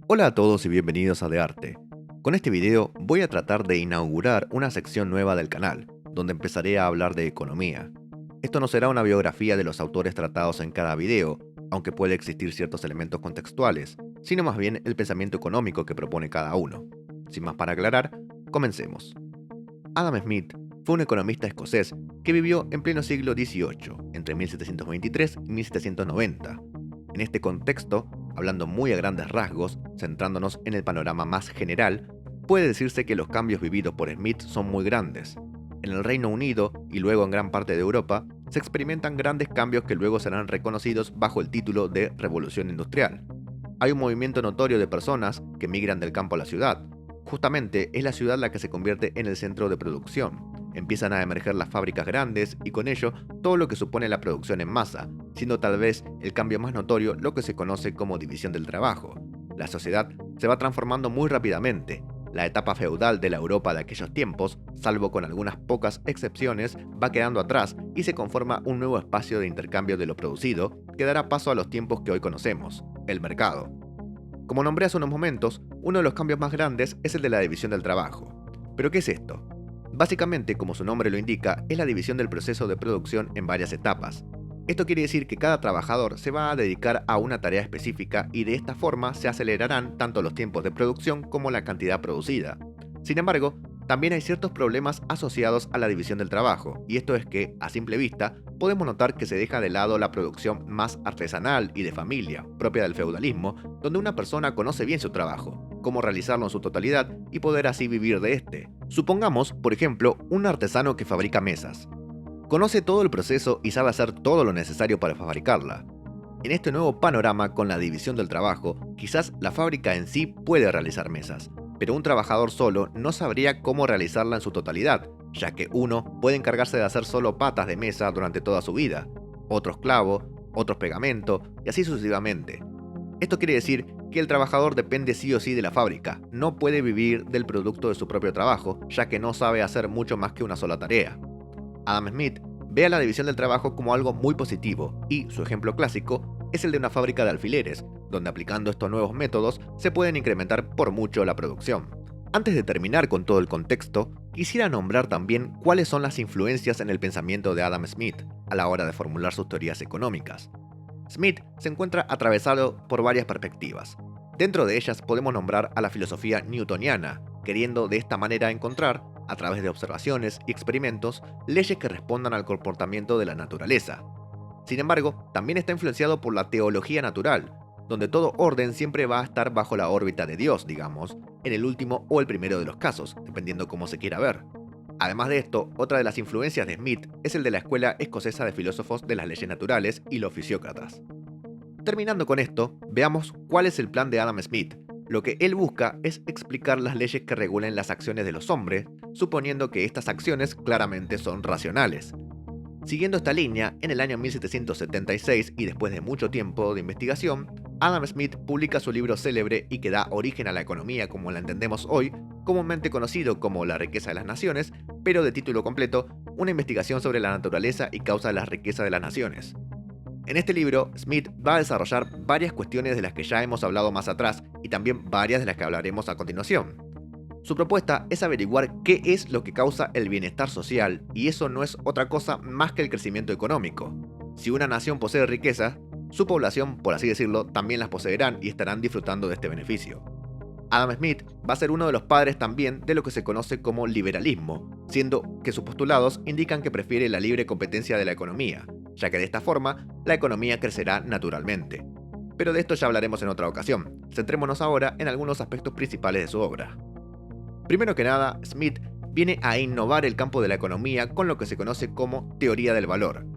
Hola a todos y bienvenidos a De Arte. Con este video voy a tratar de inaugurar una sección nueva del canal, donde empezaré a hablar de economía. Esto no será una biografía de los autores tratados en cada video, aunque puede existir ciertos elementos contextuales, sino más bien el pensamiento económico que propone cada uno. Sin más para aclarar, comencemos. Adam Smith fue un economista escocés que vivió en pleno siglo XVIII, entre 1723 y 1790. En este contexto, hablando muy a grandes rasgos, centrándonos en el panorama más general, puede decirse que los cambios vividos por Smith son muy grandes. En el Reino Unido y luego en gran parte de Europa, se experimentan grandes cambios que luego serán reconocidos bajo el título de Revolución Industrial. Hay un movimiento notorio de personas que migran del campo a la ciudad. Justamente es la ciudad la que se convierte en el centro de producción. Empiezan a emerger las fábricas grandes y con ello todo lo que supone la producción en masa, siendo tal vez el cambio más notorio lo que se conoce como división del trabajo. La sociedad se va transformando muy rápidamente. La etapa feudal de la Europa de aquellos tiempos, salvo con algunas pocas excepciones, va quedando atrás y se conforma un nuevo espacio de intercambio de lo producido que dará paso a los tiempos que hoy conocemos, el mercado. Como nombré hace unos momentos, uno de los cambios más grandes es el de la división del trabajo. ¿Pero qué es esto? Básicamente, como su nombre lo indica, es la división del proceso de producción en varias etapas. Esto quiere decir que cada trabajador se va a dedicar a una tarea específica y de esta forma se acelerarán tanto los tiempos de producción como la cantidad producida. Sin embargo, también hay ciertos problemas asociados a la división del trabajo, y esto es que, a simple vista, podemos notar que se deja de lado la producción más artesanal y de familia, propia del feudalismo, donde una persona conoce bien su trabajo, cómo realizarlo en su totalidad y poder así vivir de este. Supongamos, por ejemplo, un artesano que fabrica mesas. Conoce todo el proceso y sabe hacer todo lo necesario para fabricarla. En este nuevo panorama con la división del trabajo, quizás la fábrica en sí puede realizar mesas, pero un trabajador solo no sabría cómo realizarla en su totalidad, ya que uno puede encargarse de hacer solo patas de mesa durante toda su vida, otros clavo, otros pegamento y así sucesivamente. Esto quiere decir que el trabajador depende sí o sí de la fábrica, no puede vivir del producto de su propio trabajo, ya que no sabe hacer mucho más que una sola tarea. Adam Smith ve a la división del trabajo como algo muy positivo, y su ejemplo clásico es el de una fábrica de alfileres, donde aplicando estos nuevos métodos se pueden incrementar por mucho la producción. Antes de terminar con todo el contexto, quisiera nombrar también cuáles son las influencias en el pensamiento de Adam Smith a la hora de formular sus teorías económicas. Smith se encuentra atravesado por varias perspectivas. Dentro de ellas podemos nombrar a la filosofía newtoniana, queriendo de esta manera encontrar, a través de observaciones y experimentos, leyes que respondan al comportamiento de la naturaleza. Sin embargo, también está influenciado por la teología natural, donde todo orden siempre va a estar bajo la órbita de Dios, digamos, en el último o el primero de los casos, dependiendo cómo se quiera ver. Además de esto, otra de las influencias de Smith es el de la escuela escocesa de filósofos de las leyes naturales y los fisiócratas. Terminando con esto, veamos cuál es el plan de Adam Smith. Lo que él busca es explicar las leyes que regulen las acciones de los hombres, suponiendo que estas acciones claramente son racionales. Siguiendo esta línea, en el año 1776 y después de mucho tiempo de investigación, Adam Smith publica su libro célebre y que da origen a la economía como la entendemos hoy, comúnmente conocido como La riqueza de las naciones, pero de título completo, una investigación sobre la naturaleza y causa de la riqueza de las naciones. En este libro, Smith va a desarrollar varias cuestiones de las que ya hemos hablado más atrás y también varias de las que hablaremos a continuación. Su propuesta es averiguar qué es lo que causa el bienestar social, y eso no es otra cosa más que el crecimiento económico. Si una nación posee riqueza, su población, por así decirlo, también las poseerán y estarán disfrutando de este beneficio. Adam Smith va a ser uno de los padres también de lo que se conoce como liberalismo, siendo que sus postulados indican que prefiere la libre competencia de la economía, ya que de esta forma la economía crecerá naturalmente. Pero de esto ya hablaremos en otra ocasión. Centrémonos ahora en algunos aspectos principales de su obra. Primero que nada, Smith viene a innovar el campo de la economía con lo que se conoce como teoría del valor.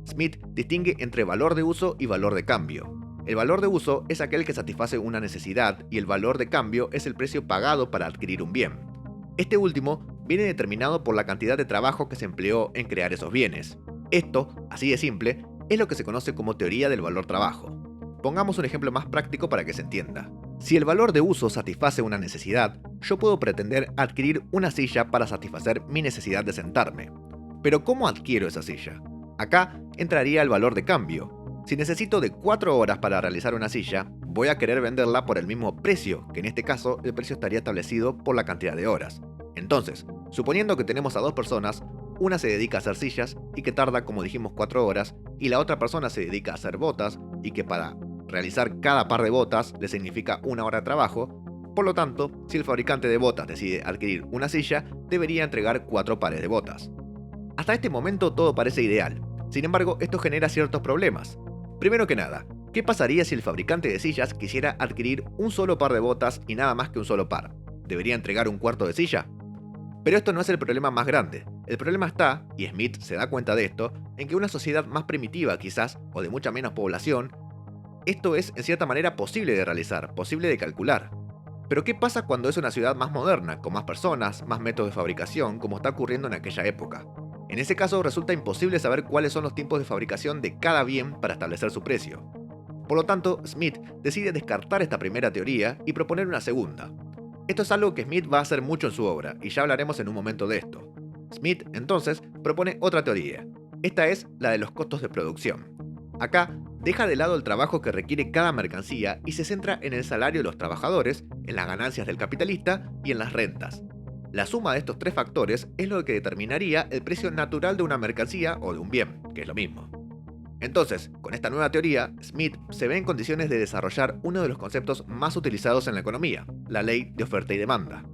Smith distingue entre valor de uso y valor de cambio. El valor de uso es aquel que satisface una necesidad y el valor de cambio es el precio pagado para adquirir un bien. Este último viene determinado por la cantidad de trabajo que se empleó en crear esos bienes. Esto, así de simple, es lo que se conoce como teoría del valor trabajo. Pongamos un ejemplo más práctico para que se entienda. Si el valor de uso satisface una necesidad, yo puedo pretender adquirir una silla para satisfacer mi necesidad de sentarme. Pero ¿cómo adquiero esa silla? Acá entraría el valor de cambio. Si necesito de 4 horas para realizar una silla, voy a querer venderla por el mismo precio, que en este caso el precio estaría establecido por la cantidad de horas. Entonces, suponiendo que tenemos a dos personas, una se dedica a hacer sillas y que tarda, como dijimos, 4 horas, y la otra persona se dedica a hacer botas y que para realizar cada par de botas le significa 1 hora de trabajo. Por lo tanto, si el fabricante de botas decide adquirir una silla, debería entregar 4 pares de botas. Hasta este momento todo parece ideal. Sin embargo, esto genera ciertos problemas. Primero que nada, ¿qué pasaría si el fabricante de sillas quisiera adquirir un solo par de botas y nada más que un solo par? ¿Debería entregar un cuarto de silla? Pero esto no es el problema más grande. El problema está, y Smith se da cuenta de esto, en que una sociedad más primitiva quizás, o de mucha menos población, esto es en cierta manera posible de realizar, posible de calcular. Pero ¿qué pasa cuando es una ciudad más moderna, con más personas, más métodos de fabricación, como está ocurriendo en aquella época? En ese caso resulta imposible saber cuáles son los tiempos de fabricación de cada bien para establecer su precio. Por lo tanto, Smith decide descartar esta primera teoría y proponer una segunda. Esto es algo que Smith va a hacer mucho en su obra, y ya hablaremos en un momento de esto. Smith, entonces, propone otra teoría. Esta es la de los costos de producción. Acá, deja de lado el trabajo que requiere cada mercancía y se centra en el salario de los trabajadores, en las ganancias del capitalista y en las rentas. La suma de estos 3 factores es lo que determinaría el precio natural de una mercancía o de un bien, que es lo mismo. Entonces, con esta nueva teoría, Smith se ve en condiciones de desarrollar uno de los conceptos más utilizados en la economía, la ley de oferta y demanda.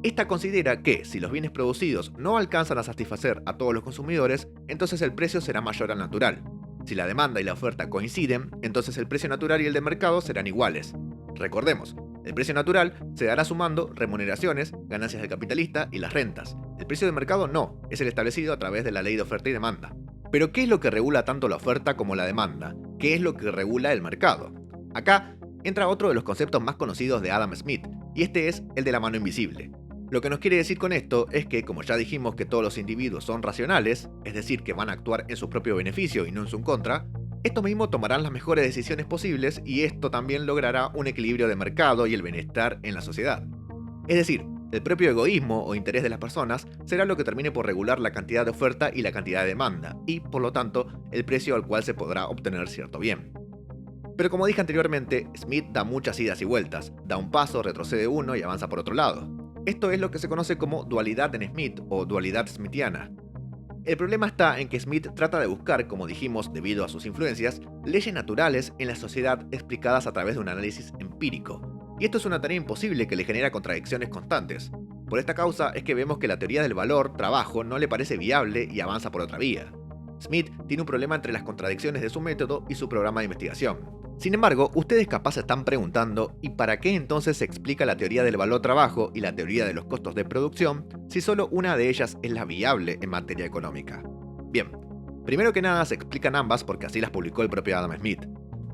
Esta considera que, si los bienes producidos no alcanzan a satisfacer a todos los consumidores, entonces el precio será mayor al natural. Si la demanda y la oferta coinciden, entonces el precio natural y el de mercado serán iguales. Recordemos, el precio natural se dará sumando remuneraciones, ganancias del capitalista y las rentas. El precio de mercado no, es el establecido a través de la ley de oferta y demanda. Pero ¿qué es lo que regula tanto la oferta como la demanda? ¿Qué es lo que regula el mercado? Acá entra otro de los conceptos más conocidos de Adam Smith, y este es el de la mano invisible. Lo que nos quiere decir con esto es que, como ya dijimos que todos los individuos son racionales, es decir, que van a actuar en su propio beneficio y no en su contra, estos mismos tomarán las mejores decisiones posibles y esto también logrará un equilibrio de mercado y el bienestar en la sociedad. Es decir, el propio egoísmo o interés de las personas será lo que termine por regular la cantidad de oferta y la cantidad de demanda, y, por lo tanto, el precio al cual se podrá obtener cierto bien. Pero como dije anteriormente, Smith da muchas idas y vueltas, da un paso, retrocede uno y avanza por otro lado. Esto es lo que se conoce como dualidad en Smith o dualidad smithiana. El problema está en que Smith trata de buscar, como dijimos debido a sus influencias, leyes naturales en la sociedad explicadas a través de un análisis empírico. Y esto es una tarea imposible que le genera contradicciones constantes. Por esta causa es que vemos que la teoría del valor, trabajo, no le parece viable y avanza por otra vía. Smith tiene un problema entre las contradicciones de su método y su programa de investigación. Sin embargo, ustedes capaz se están preguntando, ¿y para qué entonces se explica la teoría del valor-trabajo y la teoría de los costos de producción si solo una de ellas es la viable en materia económica? Bien, primero que nada se explican ambas porque así las publicó el propio Adam Smith.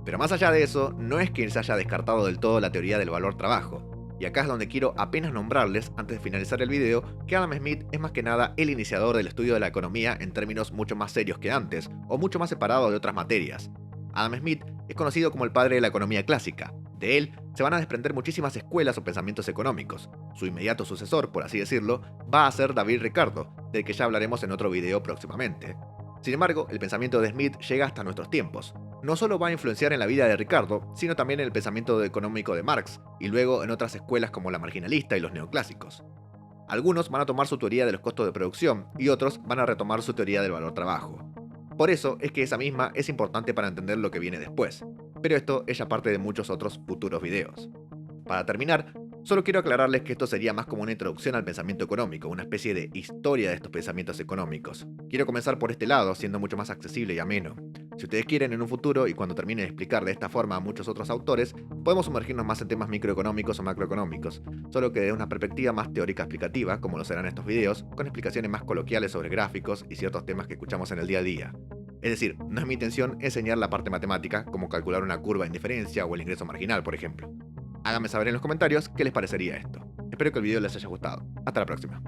Pero más allá de eso, no es que se haya descartado del todo la teoría del valor-trabajo. Y acá es donde quiero apenas nombrarles, antes de finalizar el video, que Adam Smith es más que nada el iniciador del estudio de la economía en términos mucho más serios que antes, o mucho más separado de otras materias. Adam Smith es conocido como el padre de la economía clásica. De él se van a desprender muchísimas escuelas o pensamientos económicos. Su inmediato sucesor, por así decirlo, va a ser David Ricardo, del que ya hablaremos en otro video próximamente. Sin embargo, el pensamiento de Smith llega hasta nuestros tiempos. No solo va a influenciar en la vida de Ricardo, sino también en el pensamiento económico de Marx, y luego en otras escuelas como la marginalista y los neoclásicos. Algunos van a tomar su teoría de los costos de producción, y otros van a retomar su teoría del valor-trabajo. Por eso es que esa misma es importante para entender lo que viene después, pero esto es ya parte de muchos otros futuros videos. Para terminar, solo quiero aclararles que esto sería más como una introducción al pensamiento económico, una especie de historia de estos pensamientos económicos. Quiero comenzar por este lado, siendo mucho más accesible y ameno. Si ustedes quieren en un futuro y cuando termine de explicar de esta forma a muchos otros autores, podemos sumergirnos más en temas microeconómicos o macroeconómicos, solo que desde una perspectiva más teórica explicativa, como lo serán estos videos, con explicaciones más coloquiales sobre gráficos y ciertos temas que escuchamos en el día a día. Es decir, no es mi intención enseñar la parte matemática, como calcular una curva de indiferencia o el ingreso marginal, por ejemplo. Háganme saber en los comentarios qué les parecería esto. Espero que el video les haya gustado. Hasta la próxima.